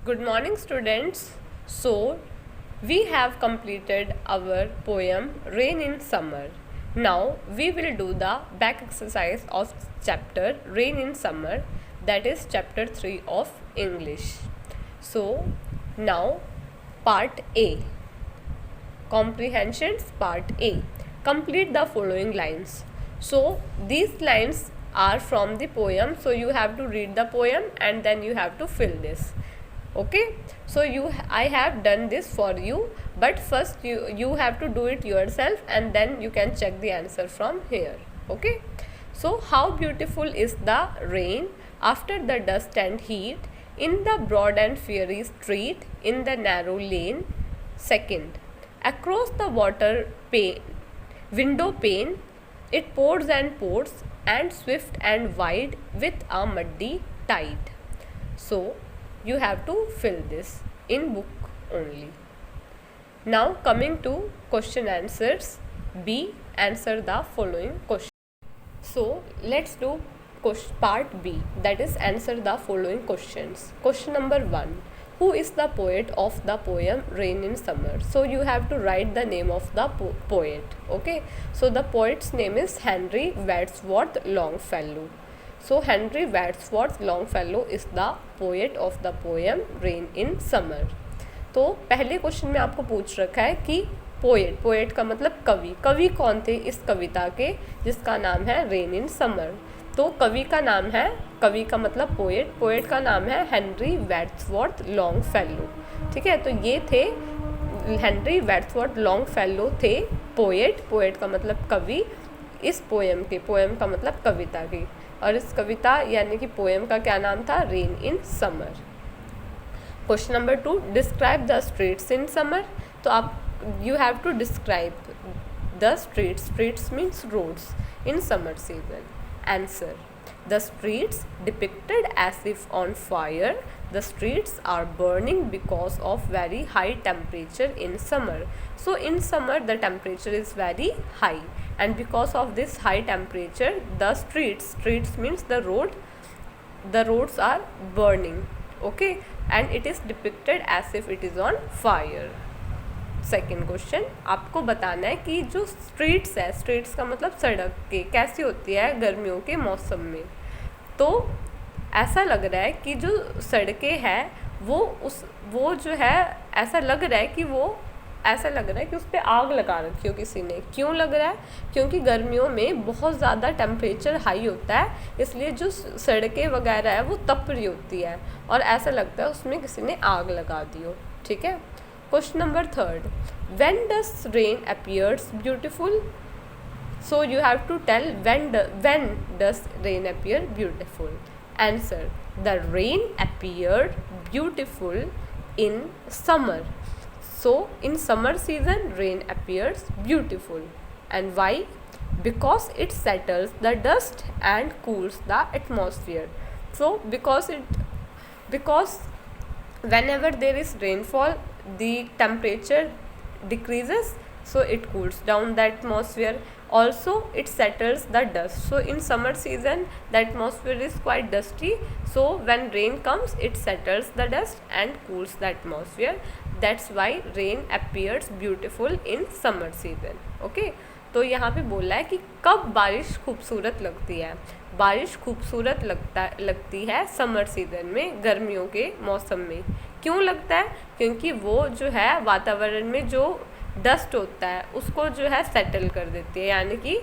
Good morning, students. So, we have completed our poem Rain in Summer. Now, we will do the back exercise of chapter Rain in Summer, that is chapter 3 of English. So, now part A. Comprehensions part A. Complete the following lines. So, these lines are from the poem, so you have to read the poem and then you have to fill this. Okay, so I have done this for you, but first you have to do it yourself and then you can check the answer from here. Okay, so how beautiful is the rain after the dust and heat in the broad and fiery street, in the narrow lane. Second, across the window pane, it pours and swift and wide with a muddy tide. So you have to fill this in book only. Now coming to question answers. B. Answer the following question. So let's do part B, that is answer the following questions. Question number 1. Who is the poet of the poem Rain in Summer? So you have to write the name of the poet. Okay, so the poet's name is Henry Wadsworth Longfellow. So Henry Wadsworth Longfellow is the poet of the poem Rain in Summer. तो पहले question में आपको पूछ रखा है कि poet का मतलब कवि कौन थे इस कविता के जिसका नाम है रेन इन समर। तो कवि का मतलब पोएट का नाम है हेनरी वैड्सवर्थ लॉन्गफेलो। ठीक है, तो ये थे हेनरी वैड्सवर्थ लॉन्गफेलो थे पोएट का मतलब कवि इस पोएम का मतलब कविता की, और इस कविता यानी कि पोएम का क्या नाम था, rain in summer. Question number 2, describe the streets in summer. तो आप you have to describe the streets means roads in summer season. Answer, the streets depicted as if on fire, the streets are burning because of very high temperature in summer. So in summer the temperature is very high, and because of this high temperature the streets means the roads are burning. Okay, and it is depicted as if it is on fire. Second question, आपको बताना है कि जो streets का मतलब सड़क के कैसी होती है गर्मियों के मौसम में। तो ऐसा लग रहा है कि जो सड़कें हैं वो जो है ऐसा लग रहा है कि उस पर आग लगा रखी हो किसी ने। क्यों लग रहा है? क्योंकि गर्मियों में बहुत ज़्यादा टेम्परेचर हाई होता है, इसलिए जो सड़कें वगैरह है वो तप रही होती है और ऐसा लगता है उसमें किसी ने आग लगा दी हो। ठीक है। Question number 3, when does rain appears beautiful. So you have to tell when does rain appear beautiful. Answer, the rain appeared beautiful in summer. So in summer season rain appears beautiful. And why? Because it settles the dust and cools the atmosphere. So because whenever there is rainfall the temperature decreases, so it cools down the atmosphere. Also it settles the dust. So in summer season the atmosphere is quite dusty, so when rain comes it settles the dust and cools the atmosphere. That's why rain appears beautiful in summer season. Okay, तो यहाँ पे बोला है कि कब बारिश खूबसूरत लगती है। बारिश खूबसूरत लगती है समर सीजन में, गर्मियों के मौसम में। क्यों लगता है? क्योंकि वो जो है वातावरण में जो डस्ट होता है उसको जो है सेटल कर देती है, यानी कि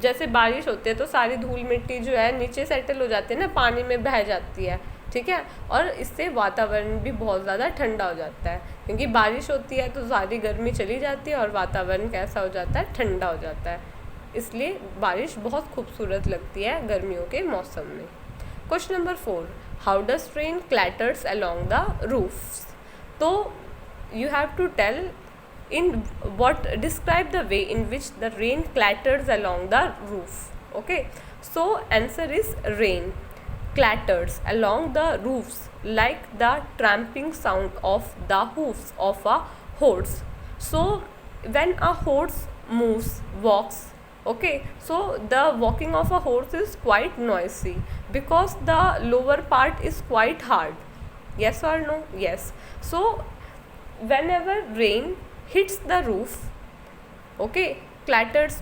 जैसे बारिश होती है तो सारी धूल मिट्टी जो है नीचे सेटल हो जाती है ना, पानी में बह जाती है। ठीक है, और इससे वातावरण भी बहुत ज़्यादा ठंडा हो जाता है, क्योंकि बारिश होती है तो सारी गर्मी चली जाती है और वातावरण कैसा हो जाता है, ठंडा हो जाता है। इसलिए बारिश बहुत खूबसूरत लगती है गर्मियों के मौसम में। Question number 4, how does rain clatters along the roofs. तो you have to tell describe the way in which the rain clatters along the roof. Okay, so answer is rain clatters along the roofs like the tramping sound of the hoofs of a horse. So when a horse walks, okay, so the walking of a horse is quite noisy because the lower part is quite hard. Yes or no? Yes. So whenever rain hits the roof, okay, clatters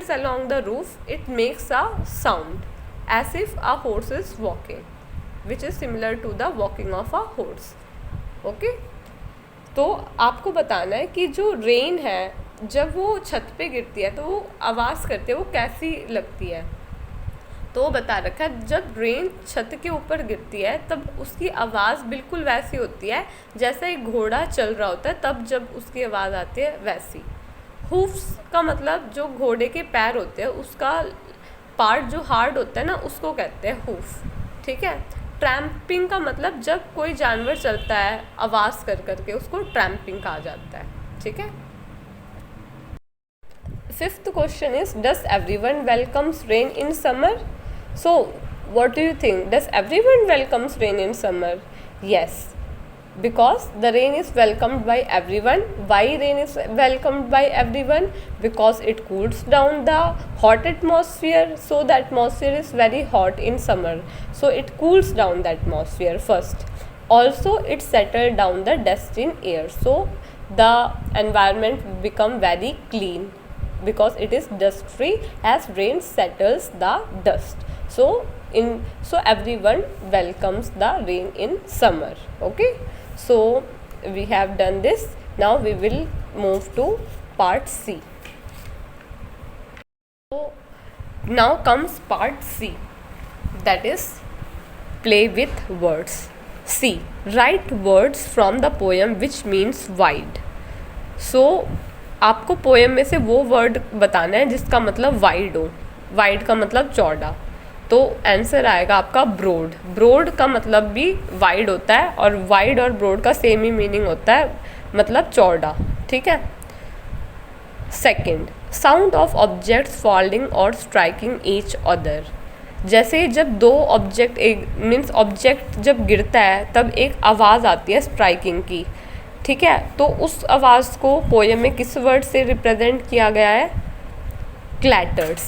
along the roof, it makes a sound as if a horse is walking, which is similar to the walking of a horse. Okay. तो आपको बताना है कि जो rain है जब वो छत पे गिरती है तो वो आवाज़ करती है, वो कैसी लगती है। तो वो बता रखा है जब रेन छत के ऊपर गिरती है तब उसकी आवाज़ बिल्कुल वैसी होती है जैसे एक घोड़ा चल रहा होता है, तब जब उसकी आवाज़ आती है वैसी। हूफ्स का मतलब जो घोड़े के पैर होते हैं उसका पार्ट जो हार्ड होता है ना, उसको कहते हैं हूफ। ठीक है। ट्रैम्पिंग का मतलब जब कोई जानवर चलता है आवाज़ कर करके, उसको ट्रैम्पिंग कहा जाता है। ठीक है। Fifth question is, does everyone welcomes rain in summer? So what do you think? Does everyone welcomes rain in summer? Yes, because the rain is welcomed by everyone. Why rain is welcomed by everyone? Because it cools down the hot atmosphere. So the atmosphere is very hot in summer, so it cools down the atmosphere first. Also it settle down the dust in air, so the environment become very clean because it is dust free as rain settles the dust. So everyone welcomes the rain in summer. Okay, so we have done this. Now we will move to part C. So now comes part C, that is play with words. C, write words from the poem which means wide. So आपको poem में से वो word बताना है जिसका मतलब wide हो। Wide का मतलब चौड़ा, तो आंसर आएगा आपका ब्रॉड। ब्रॉड का मतलब भी वाइड होता है और वाइड और ब्रॉड का सेम ही मीनिंग होता है, मतलब चौड़ा। ठीक है। Second, sound of objects falling और स्ट्राइकिंग ईच अदर। जैसे जब दो ऑब्जेक्ट एक मीन्स ऑब्जेक्ट जब गिरता है तब एक आवाज़ आती है स्ट्राइकिंग की। ठीक है। तो उस आवाज़ को पोएम में किस वर्ड से रिप्रेजेंट किया गया है? Clatters.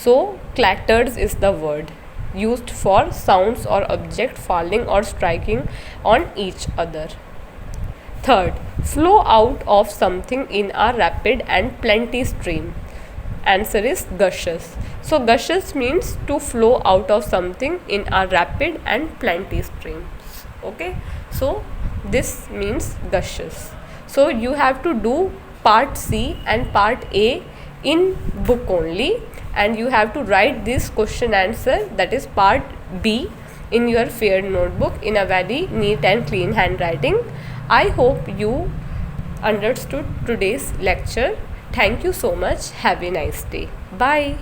So clatters is the word used for sounds or object falling or striking on each other. Third, flow out of something in a rapid and plenty stream. Answer is gushes. So gushes means to flow out of something in a rapid and plenty streams. Okay, so this means gushes. So you have to do part C and part A in book only, and you have to write this question answer, that is part B, in your fair notebook in a very neat and clean handwriting. I hope you understood today's lecture. Thank you so much. Have a nice day. Bye.